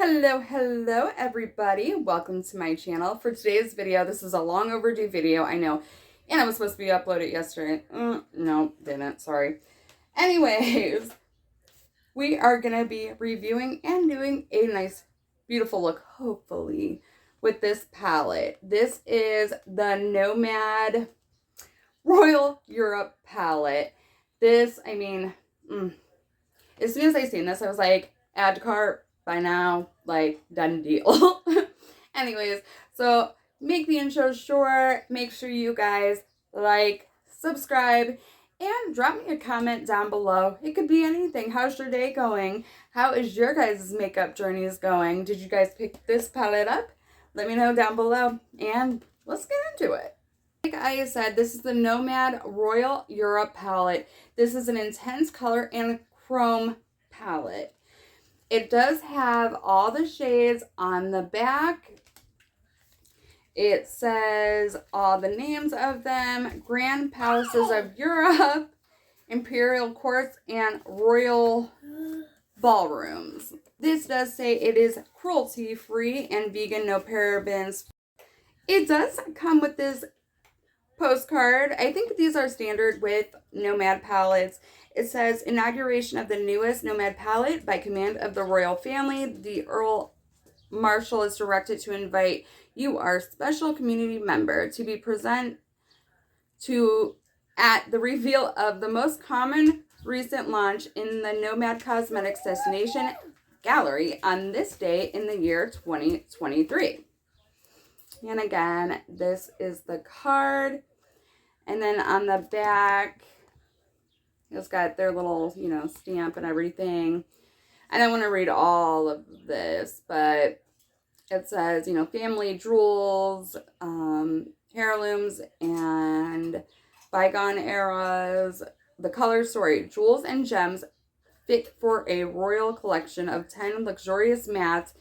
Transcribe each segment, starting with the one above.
Hello everybody. Welcome to my channel. For today's video, this is a long overdue video, I know. And it was supposed to be uploaded yesterday. No, didn't, sorry. Anyways, we are going to be reviewing and doing a nice, beautiful look, hopefully, with this palette. This is the Nomad Royal Europe palette. This, as soon as I seen this, I was like, add to cart. By now, like, done deal. Anyways, so make the intro short. Make sure you guys like, subscribe, and drop me a comment down below. It could be anything. How's your day going? How is your guys' makeup journeys going? Did you guys pick this palette up? Let me know down below, and let's get into it. Like I said, this is the Nomad Royal Europe palette. This is an intense color and chrome palette. It does have all the shades on the back. It says all the names of them: Grand Palaces of Europe, Imperial Courts, and Royal Ballrooms. This does say it is cruelty-free and vegan, no parabens. It does come with this postcard. I think these are standard with Nomad palettes. It says, inauguration of the newest Nomad palette by command of the royal family. The Earl Marshal is directed to invite you, our special community member, to be present at the reveal of the most common recent launch in the Nomad Cosmetics Destination Gallery on this day in the year 2023. And again, this is the card. And then on the back, it's got their little, stamp and everything. I don't want to read all of this, but it says, family jewels, heirlooms, and bygone eras. The color story: jewels and gems fit for a royal collection of 10 luxurious mattes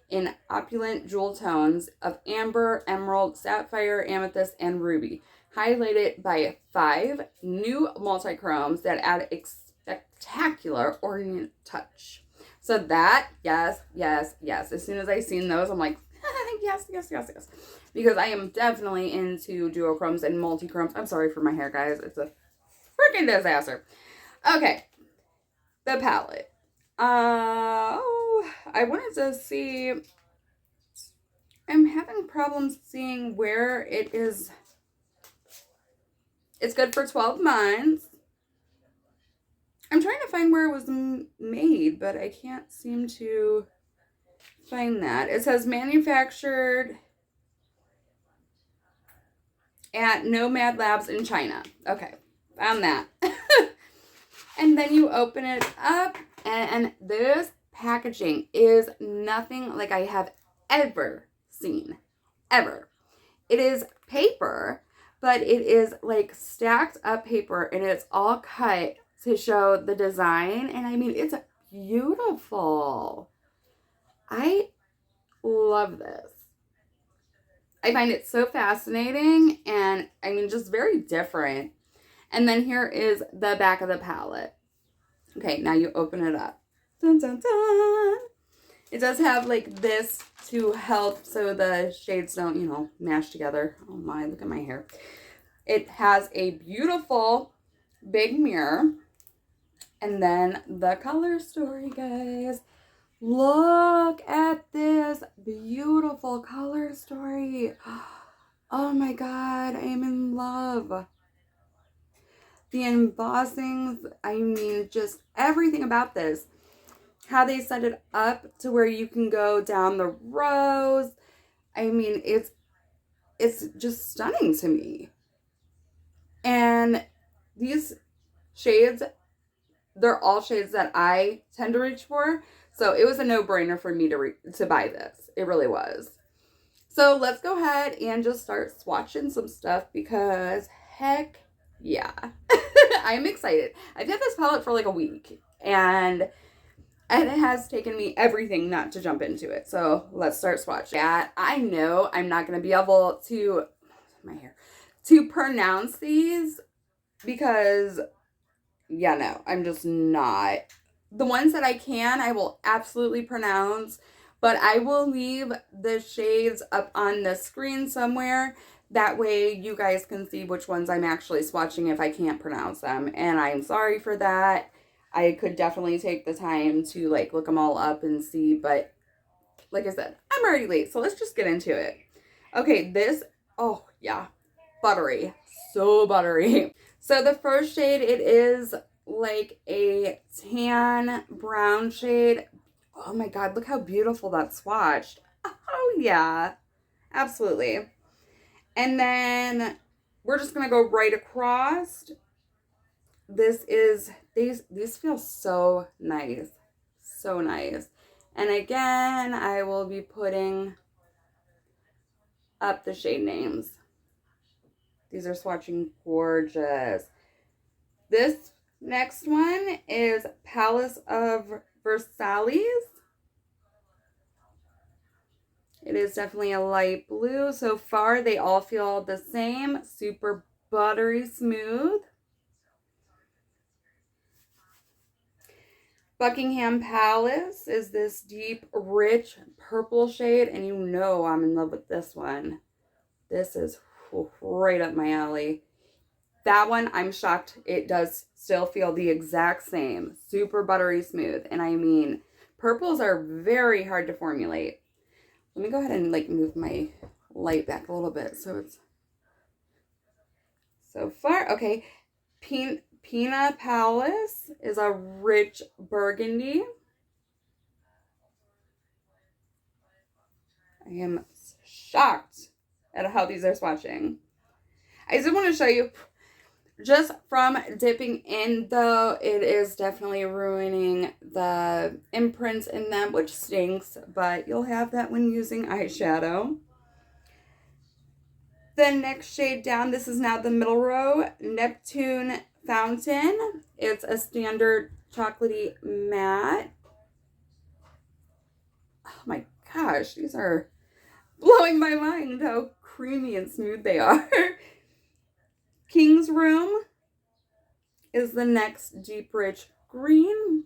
in opulent jewel tones of amber, emerald, sapphire, amethyst, and ruby, highlighted by 5 new multichromes that add a spectacular ornate touch. So that, yes. As soon as I seen those, I'm like, yes. Because I am definitely into duochromes and multichromes. I'm sorry for my hair, guys. It's a freaking disaster. Okay. The palette. I wanted to see. I'm having problems seeing where it is. It's good for 12 months. I'm trying to find where it was made, but I can't seem to find that. It says manufactured at Nomad Labs in China. Okay, found that. And then you open it up, and this packaging is nothing like I have ever seen. Ever. It is paper, but it is like stacked up paper, and it's all cut to show the design. And it's beautiful. I love this. I find it so fascinating, and just very different. And then here is the back of the palette. Okay, now you open it up. Dun, dun, dun. It does have like this to help so the shades don't, mash together. Oh my, look at my hair. It has a beautiful big mirror. And then the color story, guys. Look at this beautiful color story. Oh my God, I am in love. The embossings, just everything about this. How they set it up to where you can go down the rows. It's just stunning to me. And these shades, they're all shades that I tend to reach for. So it was a no-brainer for me to buy this. It really was. So let's go ahead and just start swatching some stuff, because heck yeah. I'm excited. I've had this palette for like a week, and it has taken me everything not to jump into it. So let's start swatching. Yeah, I know I'm not going to be able to pronounce these, because no, I'm just not. The ones that I will absolutely pronounce, But I will leave the shades up on the screen somewhere. That way you guys can see which ones I'm actually swatching if I can't pronounce them. And I'm sorry for that. I could definitely take the time to like look them all up and see. But like I said, I'm already late. So let's just get into it. Okay, this, oh yeah, buttery. So buttery. So the first shade, it is like a tan brown shade. Oh my God, look how beautiful that's swatched. Oh yeah, absolutely. And then we're just gonna go right across. This is, these feel so nice. So nice. And again, I will be putting up the shade names. These are swatching gorgeous. This next one is Palace of Versailles. It is definitely a light blue. So far, they all feel the same. Super buttery smooth. Buckingham Palace is this deep, rich purple shade. And you know I'm in love with this one. This is right up my alley. That one, I'm shocked. It does still feel the exact same. Super buttery smooth. And I mean, purples are very hard to formulate. Let me go ahead and like move my light back a little bit so it's so far. Okay, Pina Palace is a rich burgundy. I am shocked at how these are swatching. I just want to show you, just from dipping in though, it is definitely ruining the imprints in them, which stinks, but you'll have that when using eyeshadow. The next shade down, this is now the middle row, Neptune Fountain. It's a standard chocolatey matte. Oh my gosh, these are blowing my mind how creamy and smooth they are. King's Room is the next deep rich green.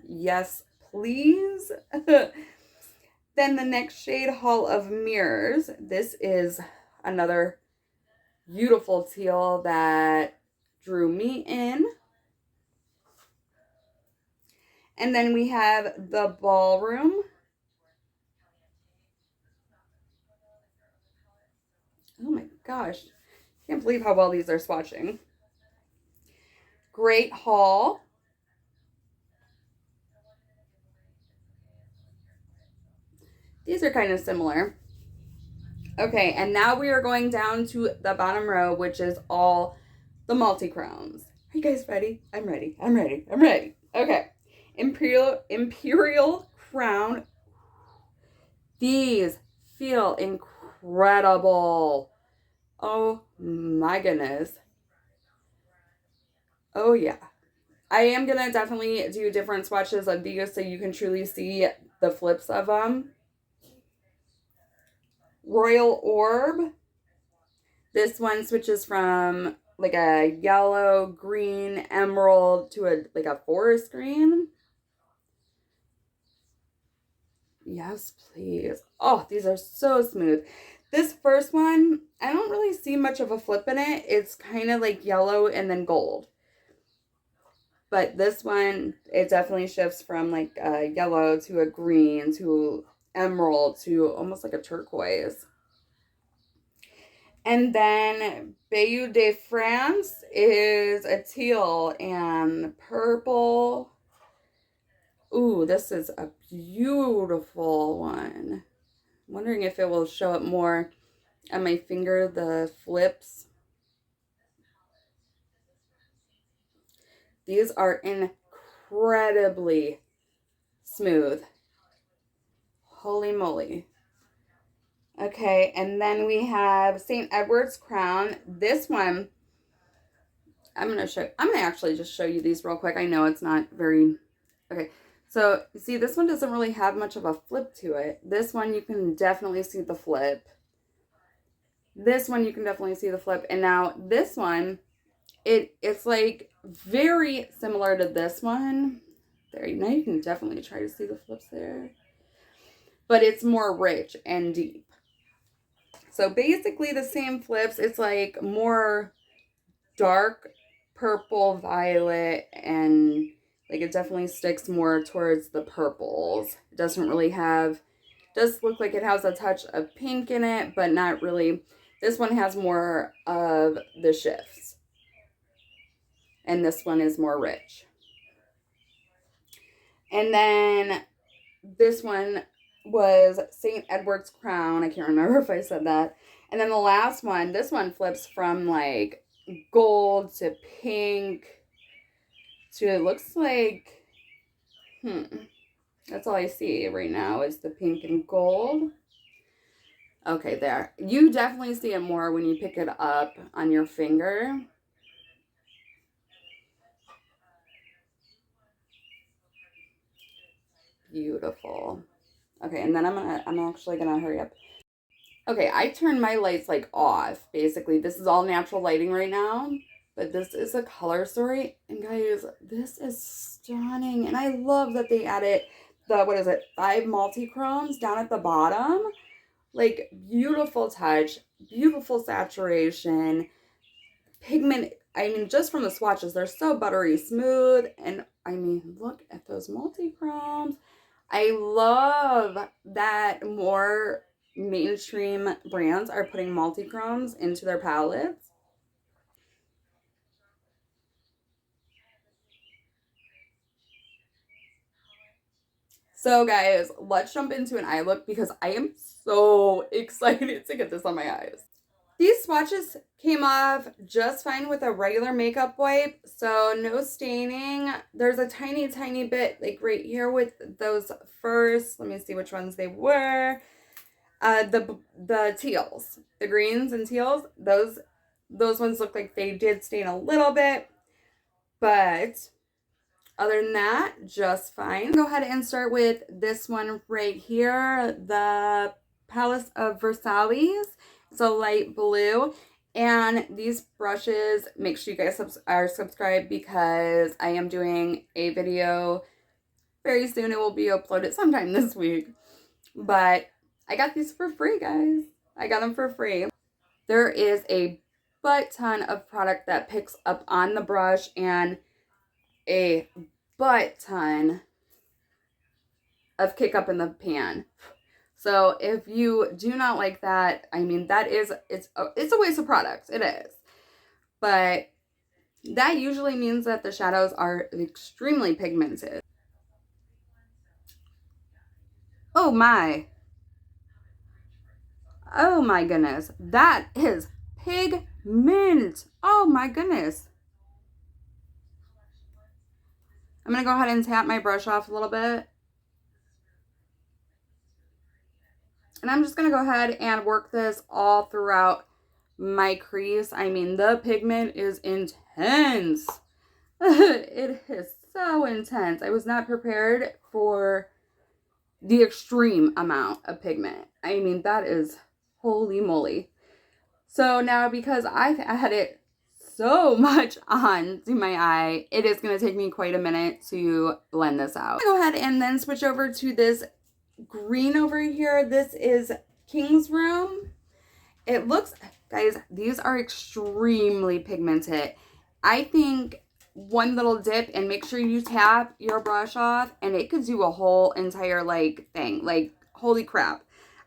Yes, please. Then the next shade, Hall of Mirrors. This is another beautiful teal that drew me in. And then we have the Ballroom. Oh my gosh. Can't believe how well these are swatching. Great Hall. These are kind of similar. Okay, and now we are going down to the bottom row, which is all the Multichromes. Are you guys ready? I'm ready. I'm ready. I'm ready. Okay. Imperial Crown. These feel incredible. Oh my goodness. Oh yeah. I am going to definitely do different swatches of these so you can truly see the flips of them. Royal Orb. This one switches from like a yellow, green, emerald to a forest green. Yes, please. Oh, these are so smooth. This first one, I don't really see much of a flip in it. It's kind of like yellow and then gold. But this one, it definitely shifts from like a yellow to a green to emerald to almost like a turquoise. And then Bayou de France is a teal and purple. Ooh, this is a beautiful one. I'm wondering if it will show up more on my finger, the flips. These are incredibly smooth. Holy moly. Okay, and then we have St. Edward's Crown. This one, I'm gonna actually just show you these real quick. I know it's not very, okay. So, see, this one doesn't really have much of a flip to it. This one, you can definitely see the flip. This one, you can definitely see the flip. And now, this one, it's like very similar to this one. There, now you can definitely try to see the flips there. But it's more rich and deep. So basically the same flips. It's like more dark purple, violet, and like it definitely sticks more towards the purples. It doesn't really have, does look like it has a touch of pink in it, but not really. This one has more of the shifts. And this one is more rich. And then this one was St. Edward's Crown. I can't remember if I said that. And then the last one, this one flips from like gold to pink to, it looks like, that's all I see right now is the pink and gold. Okay, there. You definitely see it more when you pick it up on your finger. Beautiful. Okay, and then I'm actually gonna hurry up. Okay, I turned my lights like off. Basically, this is all natural lighting right now, but this is a color story. And guys, this is stunning. And I love that they added the, what is it, 5 multichromes down at the bottom. Like, beautiful touch, beautiful saturation, pigment. I mean, just from the swatches, they're so buttery smooth. And I mean, look at those multichromes. I love that more mainstream brands are putting multichromes into their palettes. So guys, let's jump into an eye look because I am so excited to get this on my eyes. These swatches came off just fine with a regular makeup wipe, so no staining. There's a tiny, tiny bit like right here with those first. Let me see which ones they were. The teals, the greens and teals, those ones look like they did stain a little bit, but other than that, just fine. Go ahead and start with this one right here, the Palace of Versailles. It's a light blue. And these brushes, make sure you guys are subscribed because I am doing a video very soon. It will be uploaded sometime this week. But I got these for free, guys. I got them for free. There is a butt ton of product that picks up on the brush and a butt ton of kick up in the pan. So if you do not like that, I mean, that is, it's a waste of product. It is. But that usually means that the shadows are extremely pigmented. Oh my. Oh my goodness. That is pigment. Oh my goodness. I'm going to go ahead and tap my brush off a little bit. And I'm just going to go ahead and work this all throughout my crease. I mean, the pigment is intense. It is so intense. I was not prepared for the extreme amount of pigment. I mean, that is holy moly. So now because I've added so much on to my eye, it is going to take me quite a minute to blend this out. Go ahead and then switch over to this green over here. This is King's Room. It looks, guys, these are extremely pigmented. I think one little dip and make sure you tap your brush off and it could do a whole entire like thing. Like, holy crap.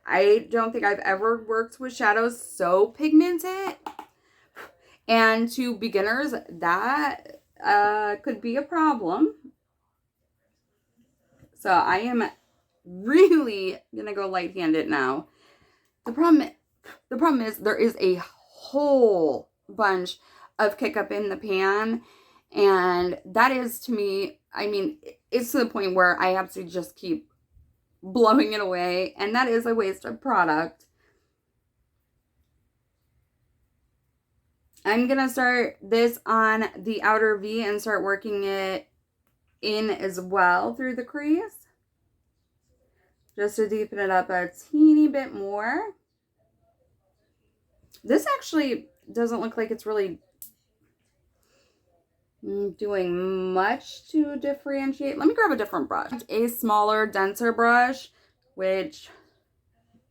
I don't think I've ever worked with shadows so pigmented. And to beginners, that could be a problem. So I am really gonna go light-handed now. The problem is there is a whole bunch of kick up in the pan, and that is, to me, I mean, it's to the point where I have to just keep blowing it away, and that is a waste of product. I'm gonna start this on the outer V and start working it in as well through the crease, just to deepen it up a teeny bit more. This actually doesn't look like it's really, doing much to differentiate. Let me grab a different brush. A smaller, denser brush, which,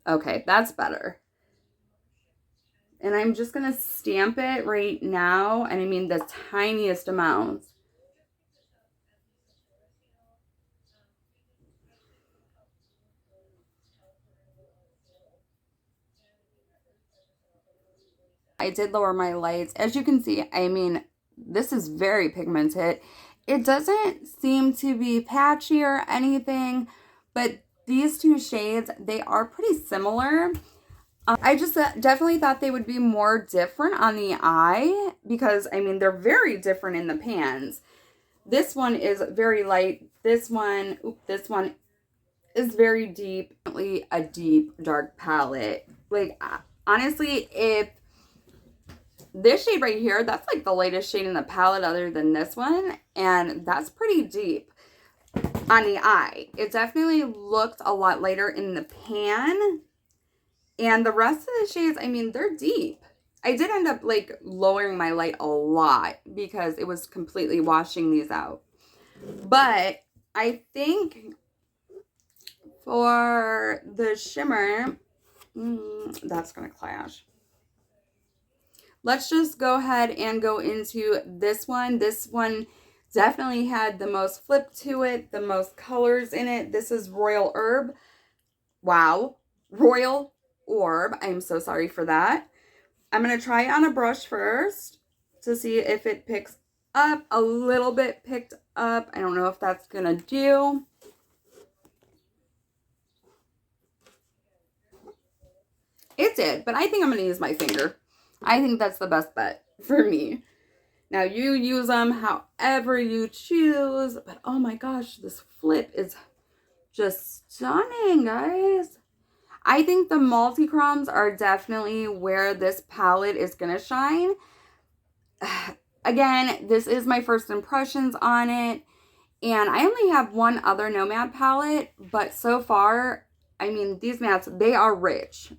okay, that's better. And I'm just going to stamp it right now. And I mean the tiniest amounts. I did lower my lights. As you can see, I mean, this is very pigmented. It doesn't seem to be patchy or anything, but these two shades, they are pretty similar. I just definitely thought they would be more different on the eye because, I mean, they're very different in the pans. This one is very light. This one is very deep. A deep, dark palette. Like, honestly, if this shade right here, that's like the lightest shade in the palette other than this one. And that's pretty deep on the eye. It definitely looked a lot lighter in the pan. And the rest of the shades, I mean, they're deep. I did end up like lowering my light a lot because it was completely washing these out. But I think for the shimmer, that's going to clash. Let's just go ahead and go into this one. This one definitely had the most flip to it, the most colors in it. This is Royal Herb. Wow. Royal Orb. I'm so sorry for that. I'm going to try it on a brush first to see if it picks up. A little bit picked up. I don't know if that's going to do. It did, but I think I'm going to use my finger. I think that's the best bet for me. Now, you use them however you choose, but oh my gosh, this flip is just stunning, guys. I think the Multichromes are definitely where this palette is going to shine. Again, this is my first impressions on it, and I only have one other Nomad palette, but so far, I mean, these mattes, they are rich.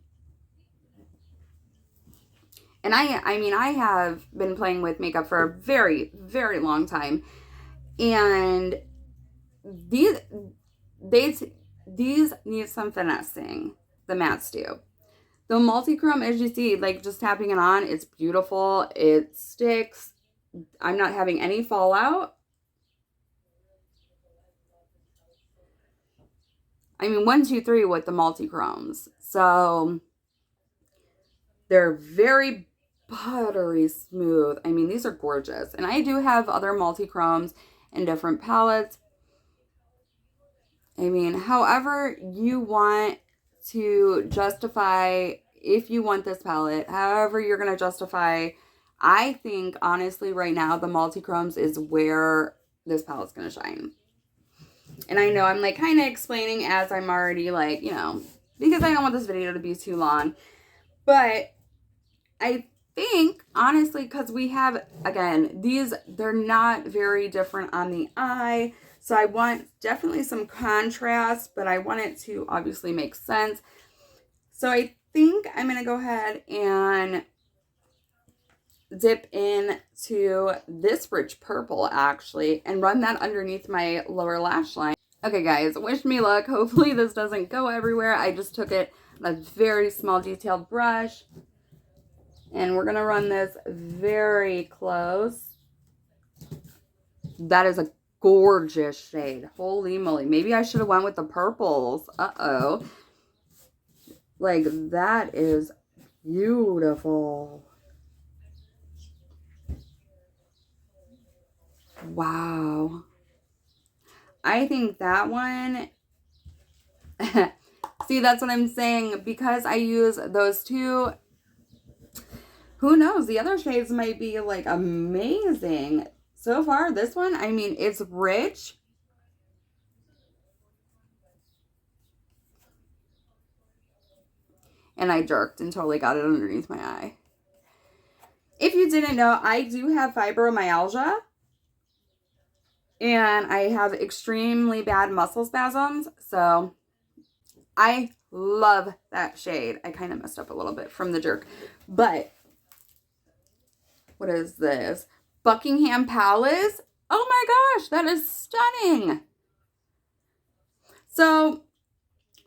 And I mean, I have been playing with makeup for a very, very long time. And these need some finessing. The mattes do. The Multichrome, as you see, like just tapping it on, it's beautiful. It sticks. I'm not having any fallout. I mean, 1, 2, 3 with the Multichromes. So they're very buttery smooth. I mean, these are gorgeous. And I do have other Multichromes in different palettes. I mean, however you want to justify, if you want this palette, however you're going to justify, I think, honestly, right now, the Multichromes is where this palette's going to shine. And I know I'm, like, kind of explaining as I'm already, like, you know, because I don't want this video to be too long. But I think, honestly, because we have, again, these, they're not very different on the eye. So I want definitely some contrast, but I want it to obviously make sense. So I think I'm going to go ahead and dip into this rich purple, actually, and run that underneath my lower lash line. Okay, guys, wish me luck. Hopefully this doesn't go everywhere. I just took it on a very small detailed brush. And we're going to run this very close. That is a gorgeous shade. Holy moly. Maybe I should have went with the purples. Uh-oh. Like, that is beautiful. Wow. I think that one... See, that's what I'm saying. Because I use those two... Who knows? The other shades might be, like, amazing. So far, this one, I mean, it's rich. And I jerked and totally got it underneath my eye. If you didn't know, I do have fibromyalgia. And I have extremely bad muscle spasms. So, I love that shade. I kind of messed up a little bit from the jerk. But, what is this? Buckingham Palace. Oh my gosh, that is stunning. So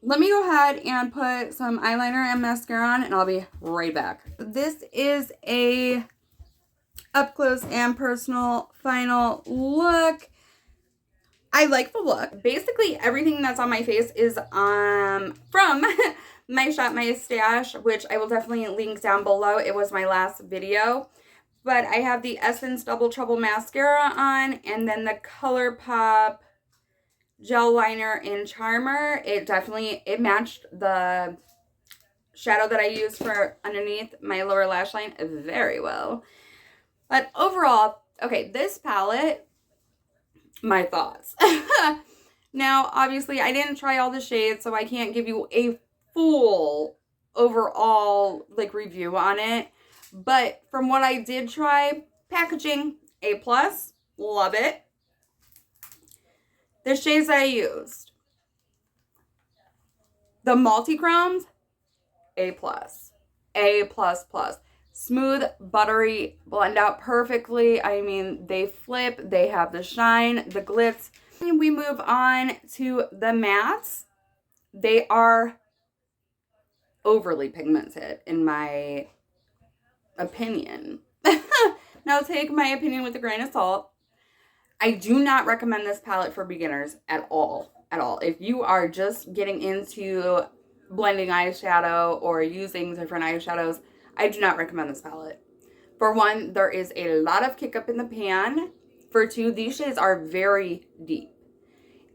let me go ahead and put some eyeliner and mascara on, and I'll be right back. This is a up close and personal final look. I like the look. Basically, everything that's on my face is from my Shop My Stash, which I will definitely link down below. It was my last video. But I have the Essence Double Trouble Mascara on, and then the ColourPop gel liner in Charmer. It matched the shadow that I used for underneath my lower lash line very well. But overall, okay, this palette, my thoughts. Now, obviously, I didn't try all the shades, so I can't give you a full overall like review on it. But from what I did try, packaging, A+, love it. The shades that I used, the Multichromes, A+, A++. Smooth, buttery, blend out perfectly. I mean, they flip, they have the shine, the glitz. And we move on to the mattes. They are overly pigmented, in my opinion. Now, take my opinion with a grain of salt. I do not recommend this palette for beginners at all. At all. If you are just getting into blending eyeshadow or using different eyeshadows, I do not recommend this palette. For one, there is a lot of kick up in the pan. For two, these shades are very deep.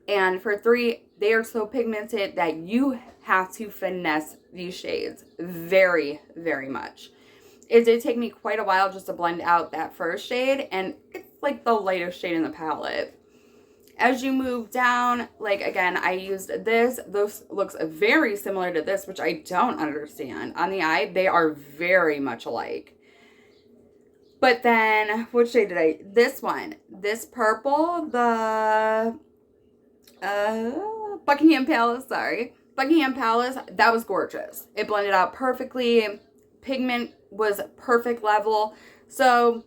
And for three, they are so pigmented that you have to finesse these shades very, very much. It did take me quite a while just to blend out that first shade, and it's like the lightest shade in the palette. As you move down, like again, I used this. This looks very similar to this, which I don't understand. On the eye, they are very much alike. But then, which shade did I? This one. This purple, the Buckingham Palace, sorry. Buckingham Palace, that was gorgeous. It blended out perfectly. Pigment was perfect level. So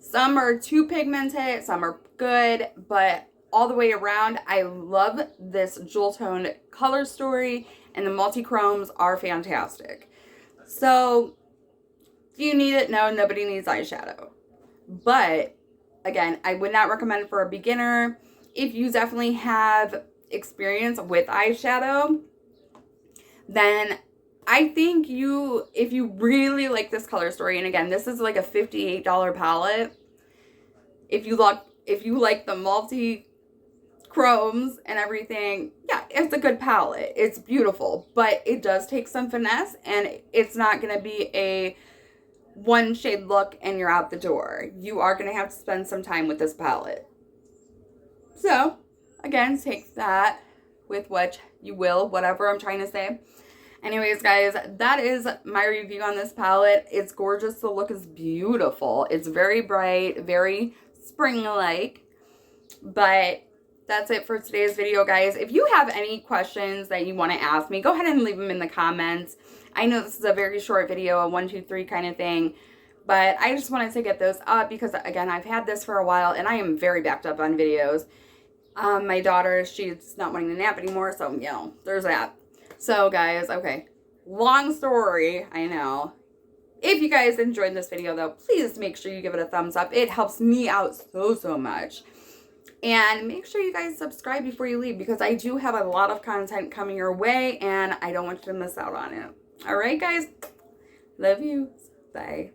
some are too pigmented, some are good, but all the way around, I love this jewel toned color story, and the Multichromes are fantastic. So do you need it? No, nobody needs eyeshadow. But again, I would not recommend it for a beginner. If you definitely have experience with eyeshadow, then I think if you really like this color story, and again, this is like a $58 palette. If you like the multi-chromes and everything, yeah, it's a good palette. It's beautiful, but it does take some finesse, and it's not going to be a one shade look and you're out the door. You are going to have to spend some time with this palette. So, again, take that with what you will, whatever I'm trying to say. Anyways, guys, that is my review on this palette. It's gorgeous. The look is beautiful. It's very bright, very spring-like. But that's it for today's video, guys. If you have any questions that you want to ask me, go ahead and leave them in the comments. I know this is a very short video, a 1, 2, 3 kind of thing. But I just wanted to get those up because, again, I've had this for a while and I am very backed up on videos. My daughter, she's not wanting to nap anymore, so, you know, there's that. So, guys, okay, long story, I know. If you guys enjoyed this video, though, please make sure you give it a thumbs up. It helps me out so much. And make sure you guys subscribe before you leave because I do have a lot of content coming your way, and I don't want you to miss out on it. All right, guys? Love you. Bye.